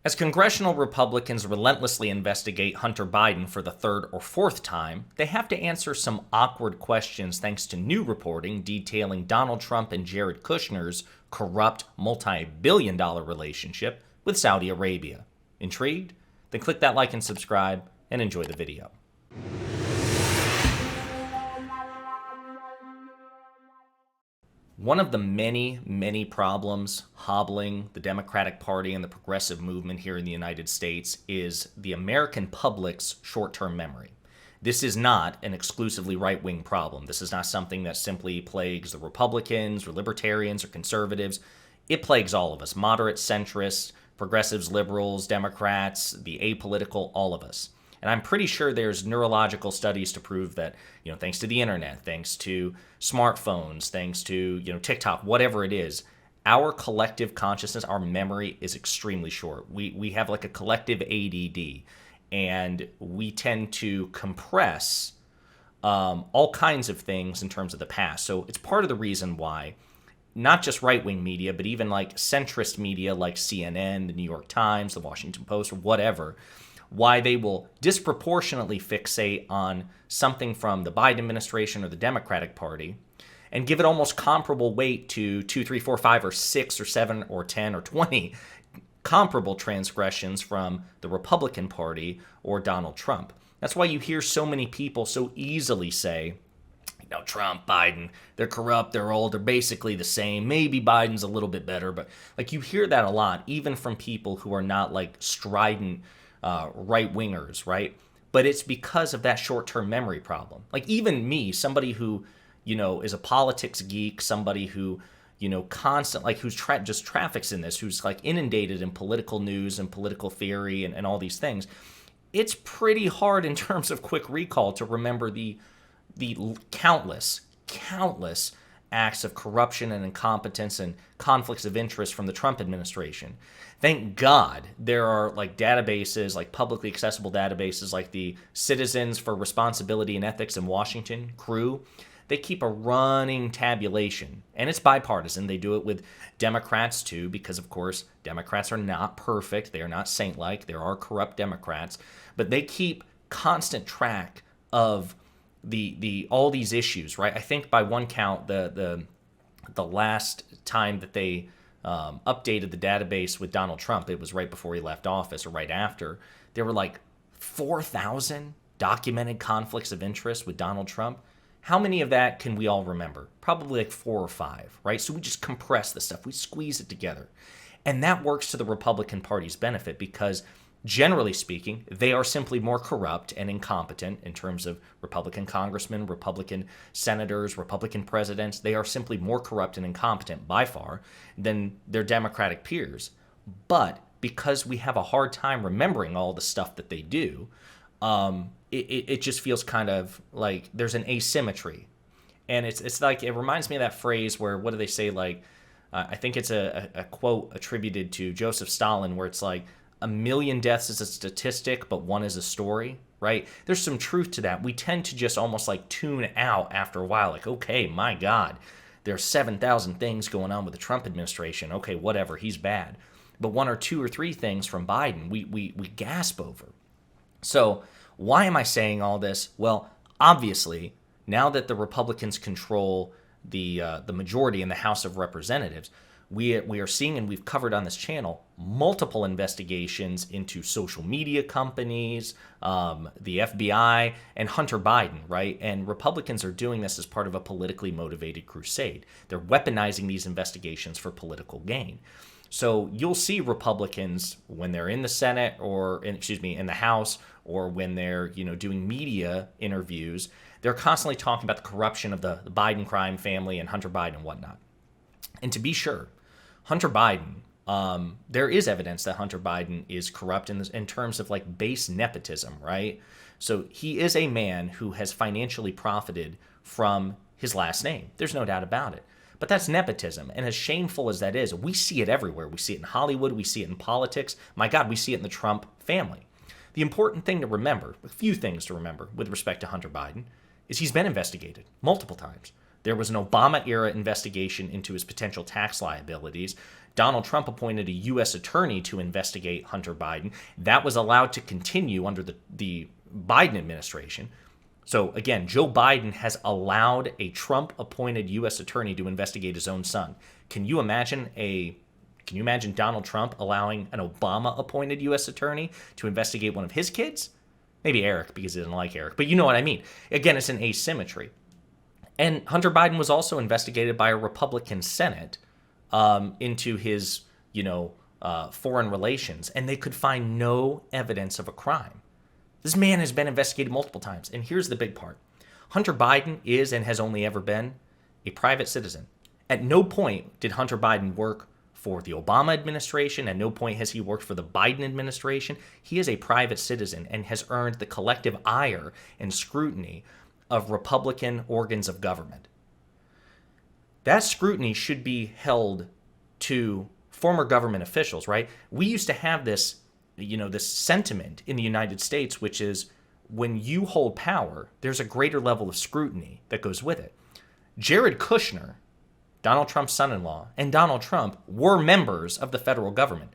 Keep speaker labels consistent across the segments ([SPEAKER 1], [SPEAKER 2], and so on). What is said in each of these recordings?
[SPEAKER 1] As congressional Republicans relentlessly investigate Hunter Biden for the third or fourth time, they have to answer some awkward questions thanks to new reporting detailing Donald Trump and Jared Kushner's corrupt multi-billion-dollar relationship with Saudi Arabia. Intrigued? Then click that like and subscribe and enjoy the video. One of the many problems hobbling the Democratic Party and the progressive movement here in the United States is the American public's short-term memory. This is not an exclusively right-wing problem. This is not something that simply plagues the Republicans or libertarians or conservatives. It plagues all of us, moderates, centrists, progressives, liberals, Democrats, the apolitical, all of us. And I'm pretty sure there's neurological studies to prove that, thanks to the internet, thanks to smartphones, thanks to, TikTok, whatever it is, our collective consciousness, our memory is extremely short. We have like a collective ADD, and we tend to compress all kinds of things in terms of the past. So it's part of the reason why not just right-wing media, but even like centrist media like CNN, the New York Times, the Washington Post, or whatever, why they will disproportionately fixate on something from the Biden administration or the Democratic Party and give it almost comparable weight to 2, 3, 4, 5, or 6, or 7, or 10, or 20 comparable transgressions from the Republican Party or Donald Trump. That's why you hear so many people so easily say, Trump, Biden, they're corrupt, they're old, they're basically the same. Maybe Biden's a little bit better, but like you hear that a lot, even from people who are not like strident right-wingers, right? But it's because of that short-term memory problem. Like even me, somebody who, is a politics geek, somebody who, who's just traffics in this, who's like inundated in political news and political theory and all these things, it's pretty hard in terms of quick recall to remember the countless acts of corruption and incompetence and conflicts of interest from the Trump administration. Thank God there are like databases, like publicly accessible databases like the Citizens for Responsibility and Ethics in Washington, CREW. They keep a running tabulation, and it's bipartisan. They do it with Democrats too, because of course Democrats are not perfect. They are not saint-like. There are corrupt Democrats, but they keep constant track of the all these issues, right? I think by one count, the last time that they updated the database with Donald Trump, it was right before he left office or right after. There were like 4,000 documented conflicts of interest with Donald Trump. How many of that can we all remember? Probably like 4 or 5, right? So we just compress the stuff, we squeeze it together, and that works to the Republican Party's benefit because, generally speaking, they are simply more corrupt and incompetent in terms of Republican congressmen, Republican senators, Republican presidents. They are simply more corrupt and incompetent by far than their Democratic peers. But because we have a hard time remembering all the stuff that they do, it just feels kind of like there's an asymmetry. And it's like, it reminds me of that phrase where, what do they say? Like, I think it's a quote attributed to Joseph Stalin where it's like, a million deaths is a statistic, but one is a story, right? There's some truth to that. We tend to just almost like tune out after a while. Like, okay, my God, there's 7,000 things going on with the Trump administration. Okay, whatever, he's bad. But 1 or 2 or 3 things from Biden, we gasp over. So why am I saying all this? Well, obviously, now that the Republicans control the majority in the House of Representatives, we are seeing, and we've covered on this channel, multiple investigations into social media companies, the FBI, and Hunter Biden, right? And Republicans are doing this as part of a politically motivated crusade. They're weaponizing these investigations for political gain. So you'll see Republicans when they're in the Senate or, in the House, or when they're, doing media interviews, they're constantly talking about the corruption of the Biden crime family and Hunter Biden and whatnot. And to be sure, Hunter Biden, there is evidence that Hunter Biden is corrupt in terms of like base nepotism, right? So he is a man who has financially profited from his last name. There's no doubt about it. But that's nepotism. And as shameful as that is, we see it everywhere. We see it in Hollywood. We see it in politics. My God, we see it in the Trump family. The important thing to remember, a few things to remember with respect to Hunter Biden, is he's been investigated multiple times. There was an Obama-era investigation into his potential tax liabilities Donald Trump appointed a U.S. attorney to investigate Hunter Biden. That was allowed to continue under the Biden administration. So again, Joe Biden has allowed a Trump-appointed U.S. attorney to investigate his own son. Can you imagine Donald Trump allowing an Obama-appointed U.S. attorney to investigate one of his kids? Maybe Eric, because he doesn't like Eric. But you know what I mean. Again, it's an asymmetry. And Hunter Biden was also investigated by a Republican Senate into his, foreign relations, and they could find no evidence of a crime. This man has been investigated multiple times, and here's the big part. Hunter Biden is and has only ever been a private citizen. At no point did Hunter Biden work for the Obama administration. At no point has he worked for the Biden administration. He is a private citizen and has earned the collective ire and scrutiny of Republican organs of government. That scrutiny should be held to former government officials, right? We used to have this, this sentiment in the United States, which is when you hold power, there's a greater level of scrutiny that goes with it. Jared Kushner, Donald Trump's son-in-law, and Donald Trump were members of the federal government.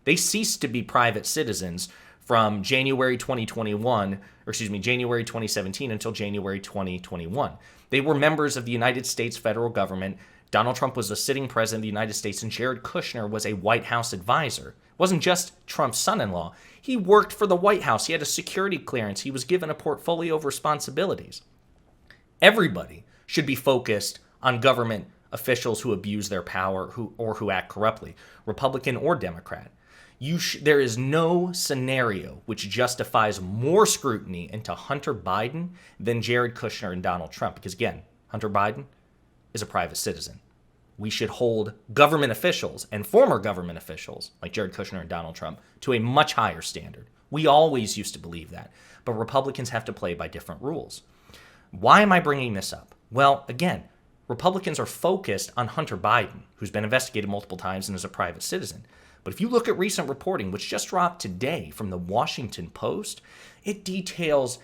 [SPEAKER 1] They ceased to be private citizens from January 2017 until January 2021. They were members of the United States federal government. Donald Trump was the sitting president of the United States, and Jared Kushner was a White House advisor. It wasn't just Trump's son-in-law. He worked for the White House. He had a security clearance. He was given a portfolio of responsibilities. Everybody should be focused on government officials who abuse their power or who act corruptly, Republican or Democrat. There is no scenario which justifies more scrutiny into Hunter Biden than Jared Kushner and Donald Trump. Because again, Hunter Biden is a private citizen. We should hold government officials and former government officials like Jared Kushner and Donald Trump to a much higher standard. We always used to believe that. But Republicans have to play by different rules. Why am I bringing this up? Well, again, Republicans are focused on Hunter Biden, who's been investigated multiple times and is a private citizen. But if you look at recent reporting, which just dropped today from the Washington Post, it intimately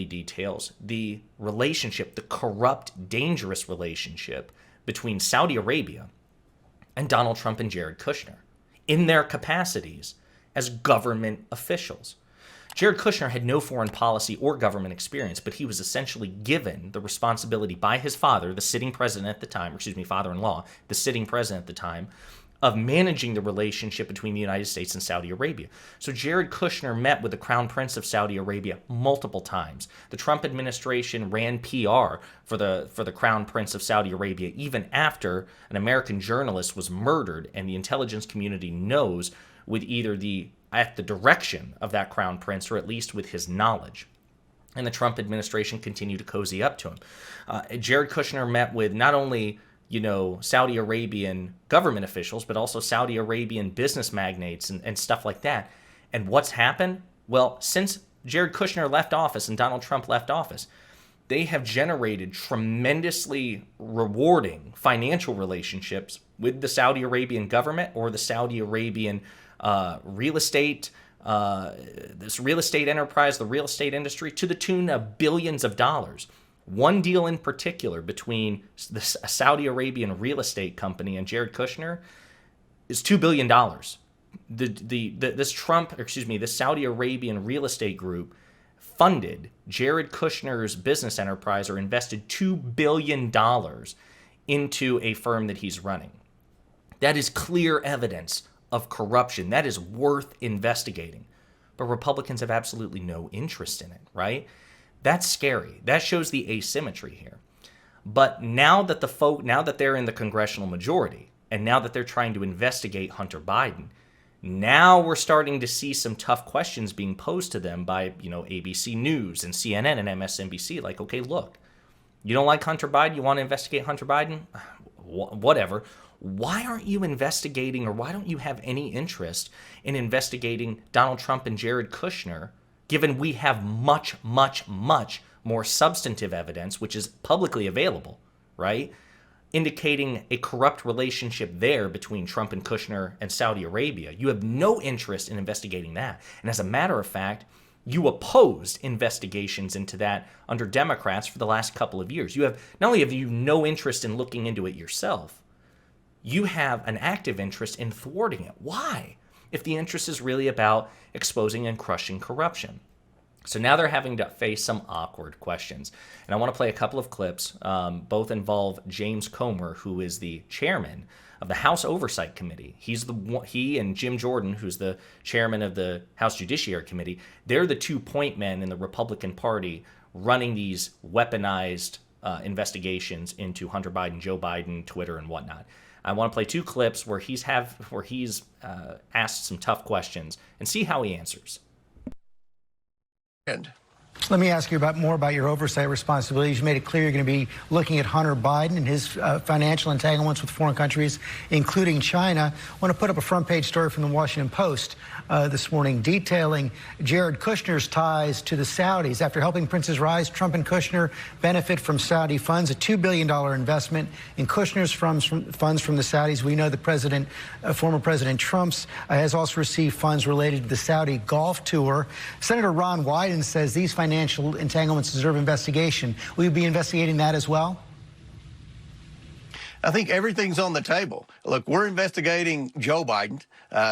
[SPEAKER 1] details the relationship, the corrupt, dangerous relationship between Saudi Arabia and Donald Trump and Jared Kushner in their capacities as government officials. Jared Kushner had no foreign policy or government experience, but he was essentially given the responsibility by his father, the sitting president at the time, father-in-law, the sitting president at the time, of managing the relationship between the United States and Saudi Arabia. So Jared Kushner met with the Crown Prince of Saudi Arabia multiple times. The Trump administration ran PR for the Crown Prince of Saudi Arabia even after an American journalist was murdered, and the intelligence community knows with either at the direction of that Crown Prince, or at least with his knowledge. And the Trump administration continued to cozy up to him. Jared Kushner met with not only, Saudi Arabian government officials, but also Saudi Arabian business magnates and stuff like that. And what's happened? Well, since Jared Kushner left office and Donald Trump left office, they have generated tremendously rewarding financial relationships with the Saudi Arabian government or the Saudi Arabian real estate enterprise, the real estate industry, to the tune of billions of dollars. One deal in particular between the Saudi Arabian real estate company and Jared Kushner is $2 billion. This Saudi Arabian real estate group funded Jared Kushner's business enterprise, or invested $2 billion into a firm that he's running. That is clear evidence of corruption. That is worth investigating. But Republicans have absolutely no interest in it, right? That's scary. That shows the asymmetry here. But now that they're in the congressional majority, and now that they're trying to investigate Hunter Biden, now we're starting to see some tough questions being posed to them by, ABC News and CNN and MSNBC. Like, okay, look, you don't like Hunter Biden? You want to investigate Hunter Biden? Whatever. Why aren't you investigating, or why don't you have any interest in investigating Donald Trump and Jared Kushner, given we have much, much, much more substantive evidence, which is publicly available, right, indicating a corrupt relationship there between Trump and Kushner and Saudi Arabia? You have no interest in investigating that. And as a matter of fact, you opposed investigations into that under Democrats for the last couple of years. Not only have you no interest in looking into it yourself, you have an active interest in thwarting it. Why? If the interest is really about exposing and crushing corruption. So now they're having to face some awkward questions. And I want to play a couple of clips. Both involve James Comer, who is the chairman of the House Oversight Committee. He and Jim Jordan, who's the chairman of the House Judiciary Committee, they're the 2 point men in the Republican Party running these weaponized investigations into Hunter Biden, Joe Biden, Twitter, and whatnot. I want to play 2 clips where he's asked some tough questions and see how he answers.
[SPEAKER 2] Let me ask you more about your oversight responsibilities. You made it clear you're going to be looking at Hunter Biden and his financial entanglements with foreign countries, including China. I want to put up a front-page story from the Washington Post this morning detailing Jared Kushner's ties to the Saudis. After helping princes rise, Trump and Kushner benefit from Saudi funds, a $2 billion investment in Kushner's funds from the Saudis. We know the former President Trump has also received funds related to the Saudi Golf Tour. Senator Ron Wyden says these financial entanglements deserve investigation. Will you be investigating that as well?
[SPEAKER 3] I think everything's on the table. Look, we're investigating Joe Biden.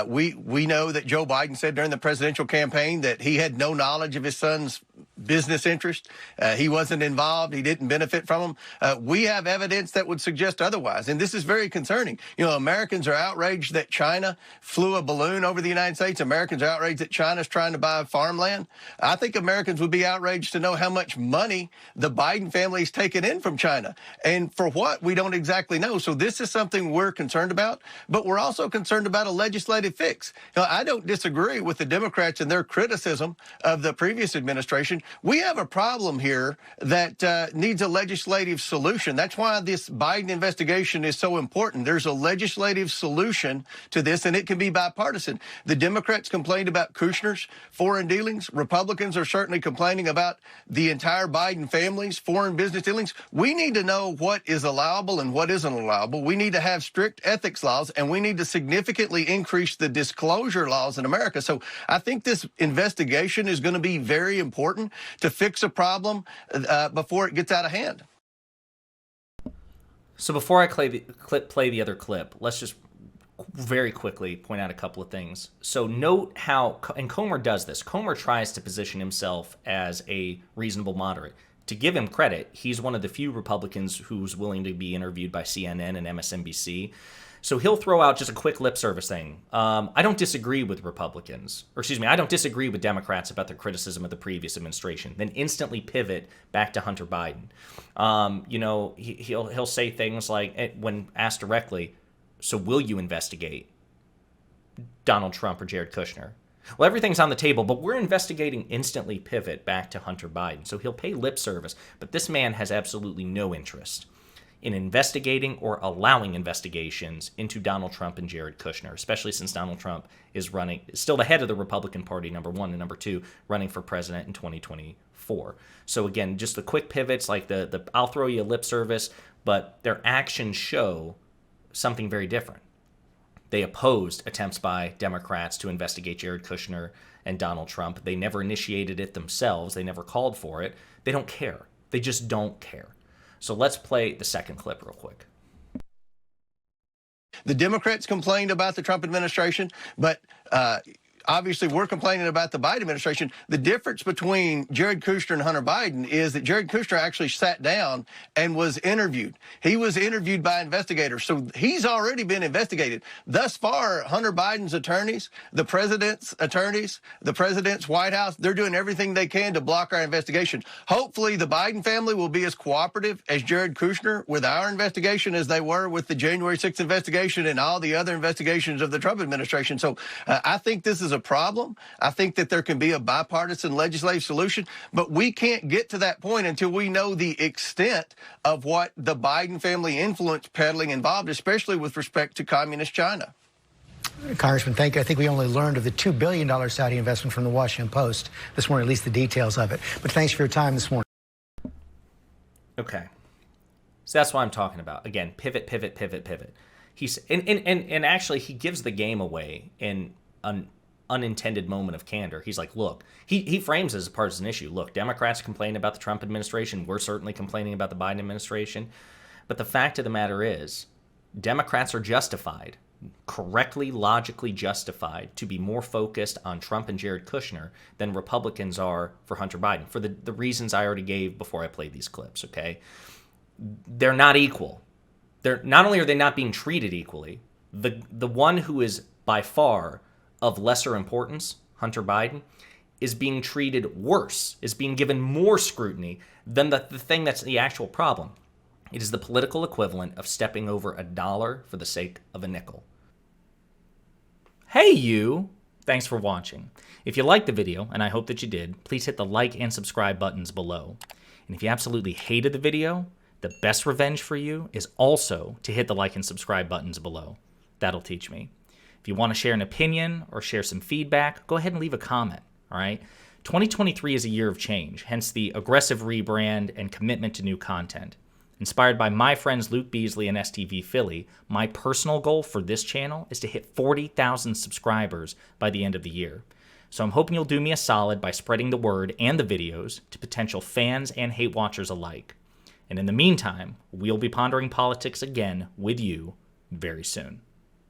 [SPEAKER 3] We know that Joe Biden said during the presidential campaign that he had no knowledge of his son's business interest. He wasn't involved. He didn't benefit from them. We have evidence that would suggest otherwise. And this is very concerning. Americans are outraged that China flew a balloon over the United States. Americans are outraged that China's trying to buy farmland. I think Americans would be outraged to know how much money the Biden family's taken in from China. And for what, we don't exactly know. So this is something we're concerned about, but we're also concerned about a legislative fix. I don't disagree with the Democrats and their criticism of the previous administration. We have a problem here that needs a legislative solution. That's why this Biden investigation is so important. There's a legislative solution to this, and it can be bipartisan. The Democrats complained about Kushner's foreign dealings. Republicans are certainly complaining about the entire Biden family's foreign business dealings. We need to know what is allowable and what isn't allowable. We need to have strict ethics laws, and we need to significantly increase the disclosure laws in America. So I think this investigation is going to be very important to fix a problem before it gets out of hand.
[SPEAKER 1] So before I play the other clip, let's just very quickly point out a couple of things. So note how, and Comer does this, Comer tries to position himself as a reasonable moderate. To give him credit, he's one of the few Republicans who's willing to be interviewed by CNN and MSNBC. So he'll throw out just a quick lip service thing. I don't disagree with I don't disagree with Democrats about their criticism of the previous administration. Then instantly pivot back to Hunter Biden. He'll say things like, when asked directly, so will you investigate Donald Trump or Jared Kushner? Well, everything's on the table, but we're investigating, instantly pivot back to Hunter Biden. So he'll pay lip service, but this man has absolutely no interest in investigating or allowing investigations into Donald Trump and Jared Kushner, especially since Donald Trump is still the head of the Republican Party, number one, and number two, running for president in 2024. So again, just the quick pivots, like the I'll throw you a lip service, but their actions show something very different. They opposed attempts by Democrats to investigate Jared Kushner and Donald Trump. They never initiated it themselves. They never called for it. They don't care. They just don't care. So let's play the second clip real quick.
[SPEAKER 3] The Democrats complained about the Trump administration, but obviously we're complaining about the Biden administration. The difference between Jared Kushner and Hunter Biden is that Jared Kushner actually sat down and was interviewed. He was interviewed by investigators, so he's already been investigated. Thus far, Hunter Biden's attorneys, the president's attorneys, the president's White House, they're doing everything they can to block our investigation. Hopefully, the Biden family will be as cooperative as Jared Kushner with our investigation as they were with the January 6th investigation and all the other investigations of the Trump administration. So I think this is a problem. I think that there can be a bipartisan legislative solution, but we can't get to that point until we know the extent of what the Biden family influence peddling involved, especially with respect to communist China.
[SPEAKER 2] Congressman, thank you. I think we only learned of the $2 billion Saudi investment from the Washington Post this morning, at least the details of it. But thanks for your time this morning.
[SPEAKER 1] Okay. So that's what I'm talking about. Again, pivot. He's and actually he gives the game away in an unintended moment of candor. He's like, look, he frames it as a partisan issue. Look, Democrats complain about the Trump administration. We're certainly complaining about the Biden administration. But the fact of the matter is, Democrats are justified, correctly, logically justified, to be more focused on Trump and Jared Kushner than Republicans are for Hunter Biden, for the reasons I already gave before I played these clips, okay? They're not equal. Not only are they not being treated equally, the one who is by far of lesser importance, Hunter Biden, is being treated worse, is being given more scrutiny than the thing that's the actual problem. It is the political equivalent of stepping over a dollar for the sake of a nickel. Hey you! Thanks for watching. If you liked the video, and I hope that you did, please hit the like and subscribe buttons below. And if you absolutely hated the video, the best revenge for you is also to hit the like and subscribe buttons below. That'll teach me. If you want to share an opinion or share some feedback, go ahead and leave a comment. All right. 2023 is a year of change, hence the aggressive rebrand and commitment to new content. Inspired by my friends Luke Beasley and STV Philly, my personal goal for this channel is to hit 40,000 subscribers by the end of the year. So I'm hoping you'll do me a solid by spreading the word and the videos to potential fans and hate watchers alike. And in the meantime, we'll be pondering politics again with you very soon.